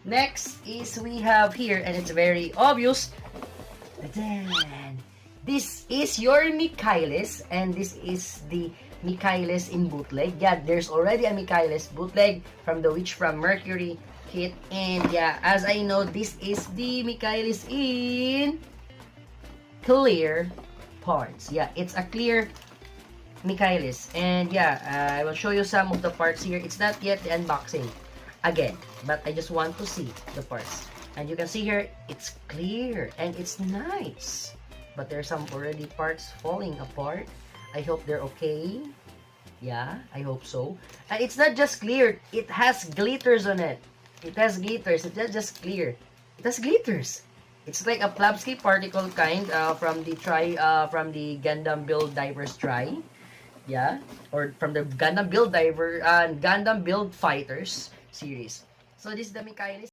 Next is we have here, and it's very obvious. Then, this is your Michaelis, and this is the Michaelis in bootleg. Yeah, there's already a Michaelis bootleg from the Witch from Mercury kit. And yeah, as I know, this is the Michaelis in clear parts. Yeah, it's a clear Michaelis. And yeah, I will show you some of the parts here. It's not yet the unboxing again, but I just want to see the parts. And you can see here, it's clear and it's nice. But there's some already parts falling apart. I hope they're okay. Yeah, I hope so. And it's not just clear, it has glitters on it. It has glitters, it's not just clear. It has glitters. It's like a Plavsky particle kind from the Gundam Build Divers Try. Yeah, or from the Gundam Build Fighters series. So this is the Michaelis.